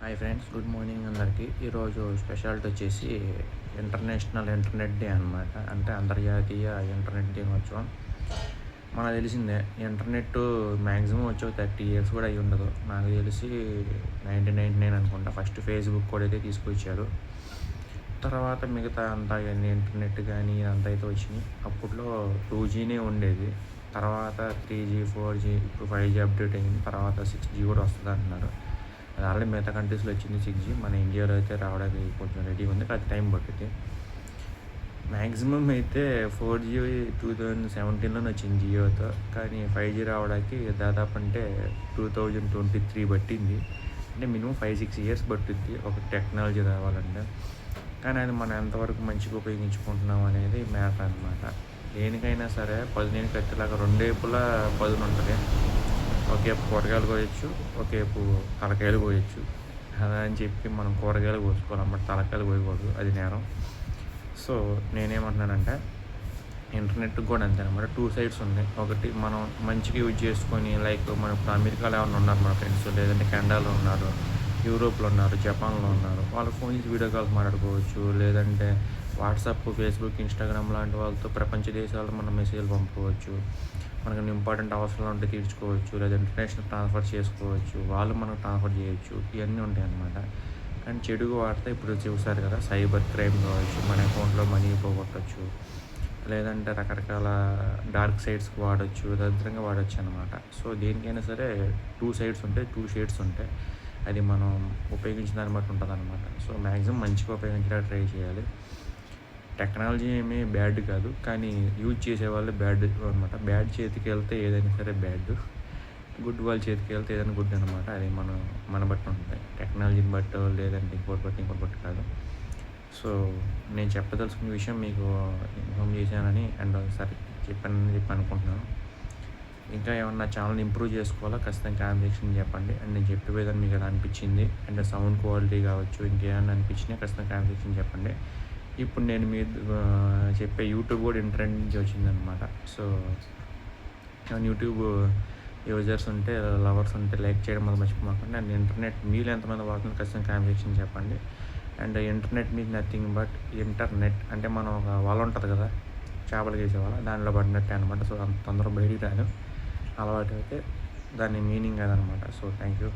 Hi friends, good morning అందరికీ. ఈరోజు speciality వచ్చేసి ఇంటర్నేషనల్ ఇంటర్నెట్ డే అనమాట. అంటే అంతర్జాతీయ ఇంటర్నెట్ దినోత్సవం. మనకు తెలిసిందే ఇంటర్నెట్ మ్యాక్సిమం వచ్చి 30 ఇయర్స్ కూడా అయ్యి ఉండదు. నాకు తెలిసి 1999 అనుకుంటా ఫస్ట్ ఫేస్బుక్ కూడా అయితే తీసుకొచ్చారు. తర్వాత మిగతా అంతా ఇంటర్నెట్ కానీ ఇదంతా అయితే వచ్చినాయి. అప్పట్లో 2Gనే ఉండేది. తర్వాత 3G 4G ఇప్పుడు 5G అప్డేట్ అయింది. తర్వాత 6G కూడా వస్తుంది అంటున్నారు. అది ఆల్రెడీ మిగతా కంట్రీస్లో వచ్చింది 6G. మన ఇండియాలో అయితే రావడానికి కొంచెం రెడీ ఉంది, అది టైం పట్టింది. మ్యాక్సిమం అయితే 4G 2017లోనే వచ్చింది జియోతో. కానీ 5G రావడానికి దాదాపు అంటే 2023 పట్టింది. అంటే మినిమం 5-6 ఇయర్స్ పట్టుద్ది ఒక టెక్నాలజీ రావాలంటే. కానీ అది మనం ఎంతవరకు మంచిగా ఉపయోగించుకుంటున్నాం అనేది మ్యాటర్ అనమాట. దేనికైనా సరే పదునేని కత్తిలాగా రెండేపులా పదును ఉంటుంది. ఒకేపు కూరగాయలు కోయచ్చు, ఒకేపు తలకాయలు కోయచ్చు. అలా అని చెప్పి మనం కూరగాయలు కోసుకోవాలన్నమాట, తలకాయలు కోయకూడదు, అది నేరం. సో నేనేమంటున్నానంటే ఇంటర్నెట్ కూడా అంతే అనమాట. 2 సైడ్స్ ఉన్నాయి. ఒకటి మనం మంచిగా యూజ్ చేసుకొని, లైక్ మనం ఇప్పుడు అమెరికాలో ఏమన్నా ఉన్నారు మన ఫ్రెండ్స్, లేదంటే కెనడాలో ఉన్నారు, యూరోప్లో ఉన్నారు, జపాన్లో ఉన్నారు, వాళ్ళు ఫోన్ చేసి వీడియో కాల్స్ మాట్లాడుకోవచ్చు. లేదంటే వాట్సాప్, ఫేస్బుక్, ఇన్స్టాగ్రామ్ లాంటి వాళ్ళతో ప్రపంచ దేశాల్లో మనం మెసేజ్లు పంపుకోవచ్చు. మనకు ఇంపార్టెంట్ అవసరాలు ఉంటే తీర్చుకోవచ్చు, లేదా ఇంటర్నేషనల్ ట్రాన్స్ఫర్ చేసుకోవచ్చు, వాళ్ళు మనకు ట్రాన్స్ఫర్ చేయొచ్చు. ఇవన్నీ ఉంటాయి అన్నమాట. కానీ చెడుగా వాడితే ఇప్పుడు చూసారు కదా, సైబర్ క్రైమ్ కావచ్చు, మన అకౌంట్లో మనీ పోగొట్టచ్చు, లేదంటే రకరకాల డార్క్ సైడ్స్కి వాడచ్చు, దరిద్రంగా వాడచ్చు అనమాట. సో దేనికైనా సరే 2 సైడ్స్ ఉంటాయి, 2 షేడ్స్ ఉంటాయి. అది మనం ఉపయోగించిన దాన్ని బట్టి ఉంటుంది అనమాట. సో మ్యాక్సిమం మంచిగా ఉపయోగించడానికి ట్రై చేయాలి. టెక్నాలజీ ఏమీ బ్యాడ్ కాదు, కానీ యూజ్ చేసేవాళ్ళు బ్యాడ్ అనమాట. బ్యాడ్ చేతికి వెళ్తే ఏదైనా సరే బ్యాడ్, గుడ్ వాళ్ళ చేతికి వెళ్తే ఏదైనా గుడ్ అనమాట. అది మన బట్టి ఉంటుంది, టెక్నాలజీని బట్టి, లేదంటే ఇంకోటి బట్టి కాదు. సో నేను చెప్పదలుచుకున్న విషయం మీకు ఇన్ఫామ్ చేశానని అండ్ సరే చెప్పి అనుకుంటున్నాను. ఇంకా ఏమన్నా ఛానల్ ఇంప్రూవ్ చేసుకోవాలా, ఖచ్చితంగా కామెంట్ సెక్షన్ చెప్పండి. అండ్ నేను చెప్పే విధానం మీకు ఎలా అనిపించింది, అండ్ సౌండ్ క్వాలిటీ కావచ్చు, ఇంకేమన్నా అనిపించినా ఖచ్చితంగా కామెంట్ సెక్షన్ చెప్పండి. ఇప్పుడు నేను చెప్పే యూట్యూబ్ కూడా ఇంటర్నెట్ నుంచి వచ్చిందనమాట. సో యూట్యూబ్ యూజర్స్ ఉంటే, లవర్స్ ఉంటే లైక్ చేయడం మాత్రం మర్చిపోకండి. అండ్ ఇంటర్నెట్ మీరు ఎంతమంది వాడుతున్నారు ఖచ్చితంగా కామెంట్ సెక్షన్ చెప్పండి. And internet means nothing but internet అంటే మనం ఒక వల ఉంటుంది కదా, చేపలు వేసే వల, దానిలో పడినట్టే అనమాట. సో అంత తొందరగా బయటికి రాదు, అలవాటు అయితే దాని మీనింగ్ అదనమాట. So thank you.